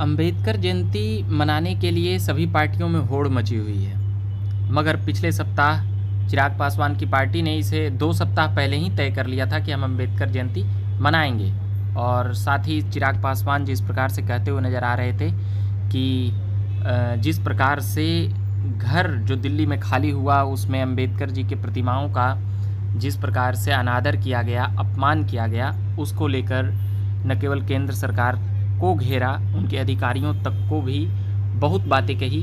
अंबेडकर जयंती मनाने के लिए सभी पार्टियों में होड़ मची हुई है, मगर पिछले सप्ताह चिराग पासवान की पार्टी ने इसे 2 सप्ताह पहले ही तय कर लिया था कि हम अंबेडकर जयंती मनाएंगे। और साथ ही चिराग पासवान जिस प्रकार से कहते हुए नज़र आ रहे थे कि जिस प्रकार से घर जो दिल्ली में खाली हुआ उसमें अंबेडकर जी के प्रतिमाओं का जिस प्रकार से अनादर किया गया, अपमान किया गया, उसको लेकर न केवल केंद्र सरकार को घेरा, उनके अधिकारियों तक को भी बहुत बातें कही।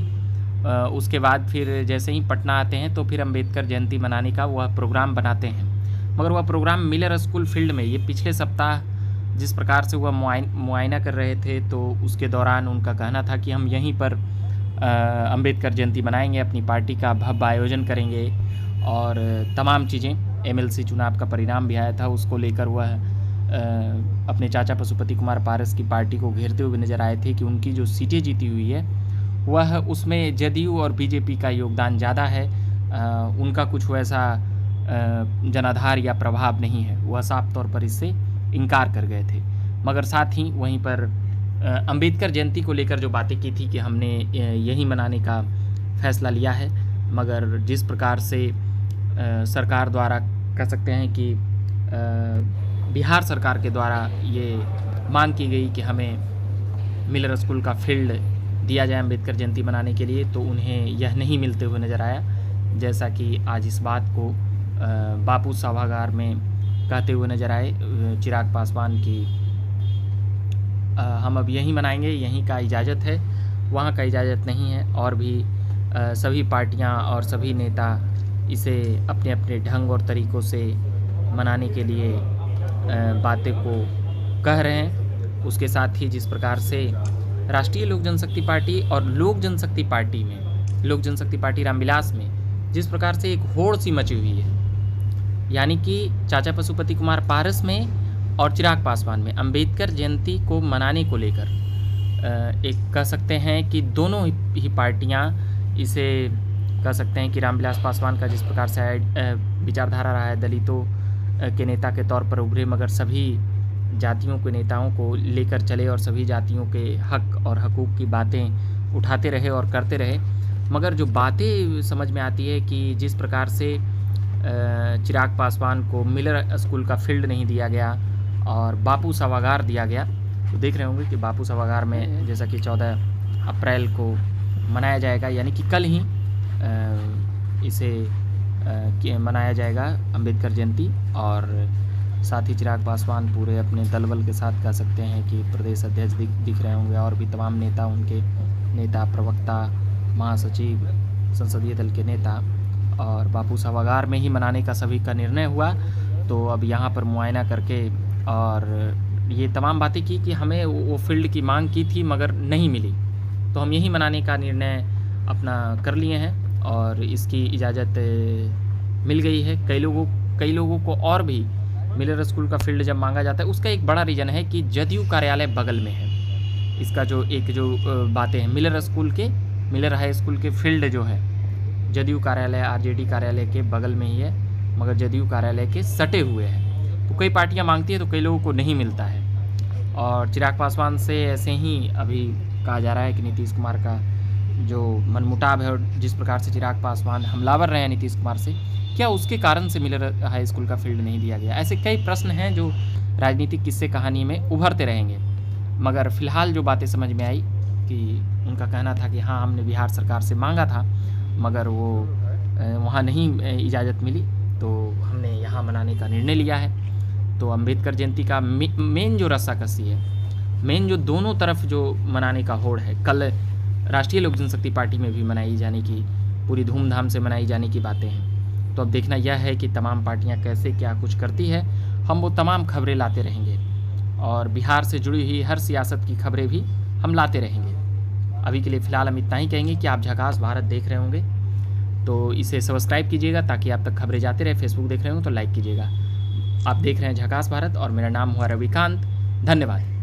उसके बाद फिर जैसे ही पटना आते हैं तो फिर अंबेडकर जयंती मनाने का वह प्रोग्राम बनाते हैं, मगर वह प्रोग्राम मिलर स्कूल फील्ड में, ये पिछले सप्ताह जिस प्रकार से वह मुआयना कर रहे थे तो उसके दौरान उनका कहना था कि हम यहीं पर अंबेडकर जयंती मनाएंगे, अपनी पार्टी का भव्य आयोजन करेंगे और तमाम चीज़ें। एमएलसी चुनाव का परिणाम भी आया था, उसको लेकर वह अपने चाचा पशुपति कुमार पारस की पार्टी को घेरते हुए नज़र आए थे कि उनकी जो सीटें जीती हुई है वह उसमें जदयू और बीजेपी का योगदान ज़्यादा है, उनका कुछ वैसा जनाधार या प्रभाव नहीं है। वह साफ तौर पर इससे इनकार कर गए थे। मगर साथ ही वहीं पर अंबेडकर जयंती को लेकर जो बातें की थी कि हमने यही मनाने का फैसला लिया है, मगर जिस प्रकार से सरकार द्वारा कह सकते हैं कि बिहार सरकार के द्वारा ये मांग की गई कि हमें मिलर स्कूल का फील्ड दिया जाए अंबेडकर जयंती मनाने के लिए, तो उन्हें यह नहीं मिलते हुए नज़र आया। जैसा कि आज इस बात को बापू सभागार में कहते हुए नज़र आए चिराग पासवान की हम अब यहीं मनाएंगे, यहीं का इजाज़त है, वहाँ का इजाज़त नहीं है। और भी सभी पार्टियाँ और सभी नेता इसे अपने अपने ढंग और तरीक़ों से मनाने के लिए बातें को कह रहे हैं। उसके साथ ही जिस प्रकार से राष्ट्रीय लोक जनशक्ति पार्टी और लोक जनशक्ति पार्टी में, लोक जनशक्ति पार्टी रामविलास में जिस प्रकार से एक होड़ सी मची हुई है, यानी कि चाचा पशुपति कुमार पारस में और चिराग पासवान में अंबेडकर जयंती को मनाने को लेकर एक कह सकते हैं कि दोनों ही पार्टियां इसे कह सकते हैं कि रामविलास पासवान का जिस प्रकार से विचारधारा रहा है, दलितों के नेता के तौर पर उभरे, मगर सभी जातियों के नेताओं को लेकर चले और सभी जातियों के हक और हकूक़ की बातें उठाते रहे और करते रहे। मगर जो बातें समझ में आती है कि जिस प्रकार से चिराग पासवान को मिलर स्कूल का फील्ड नहीं दिया गया और बापू सभागार दिया गया, तो देख रहे होंगे कि बापू सभागार में जैसा कि 14 अप्रैल को मनाया जाएगा, यानी कि कल ही इसे मनाया जाएगा अंबेडकर जयंती। और साथ ही चिराग पासवान पूरे अपने दलबल के साथ कह सकते हैं कि प्रदेश अध्यक्ष दिख रहे होंगे और भी तमाम नेता, उनके नेता, प्रवक्ता, महासचिव, संसदीय दल के नेता, और बापू सभागार में ही मनाने का सभी का निर्णय हुआ। तो अब यहाँ पर मुआयना करके और ये तमाम बातें की कि हमें वो फील्ड की मांग की थी मगर नहीं मिली, तो हम यही मनाने का निर्णय अपना कर लिए हैं और इसकी इजाज़त मिल गई है। कई लोगों को और भी मिलर स्कूल का फील्ड जब मांगा जाता है, उसका एक बड़ा रीज़न है कि जदयू कार्यालय बगल में है। इसका जो बातें हैं मिलर हाई स्कूल के फील्ड जो है जदयू कार्यालय, आरजेडी कार्यालय के बगल में ही है, मगर जदयू कार्यालय के सटे हुए हैं। तो कई पार्टियां मांगती है तो कई लोगों को नहीं मिलता है। और चिराग पासवान से ऐसे ही अभी कहा जा रहा है कि नीतीश कुमार का जो मनमुटाव है और जिस प्रकार से चिराग पासवान हमलावर रहे हैं नीतीश कुमार से, क्या उसके कारण से मिलर हाई स्कूल का फील्ड नहीं दिया गया? ऐसे कई प्रश्न हैं जो राजनीतिक किस्से कहानी में उभरते रहेंगे। मगर फ़िलहाल जो बातें समझ में आई कि उनका कहना था कि हाँ, हमने बिहार सरकार से मांगा था मगर वो वहाँ नहीं इजाज़त मिली, तो हमने यहाँ मनाने का निर्णय लिया है। तो अंबेडकर जयंती का मेन जो रस्साकसी है, मेन जो दोनों तरफ जो मनाने का होड़ है, कल राष्ट्रीय लोक जनशक्ति पार्टी में भी मनाई जाने की, पूरी धूमधाम से मनाई जाने की बातें हैं। तो अब देखना यह है कि तमाम पार्टियां कैसे क्या कुछ करती है। हम वो तमाम खबरें लाते रहेंगे और बिहार से जुड़ी हुई हर सियासत की खबरें भी हम लाते रहेंगे। अभी के लिए फ़िलहाल हम इतना ही कहेंगे कि आप झकास भारत देख रहे होंगे तो इसे सब्सक्राइब कीजिएगा ताकि आप तक खबरें जाते रहे। फेसबुक देख रहे हो तो लाइक कीजिएगा। आप देख रहे हैं झकास भारत और मेरा नाम हुआ रविकांत। धन्यवाद।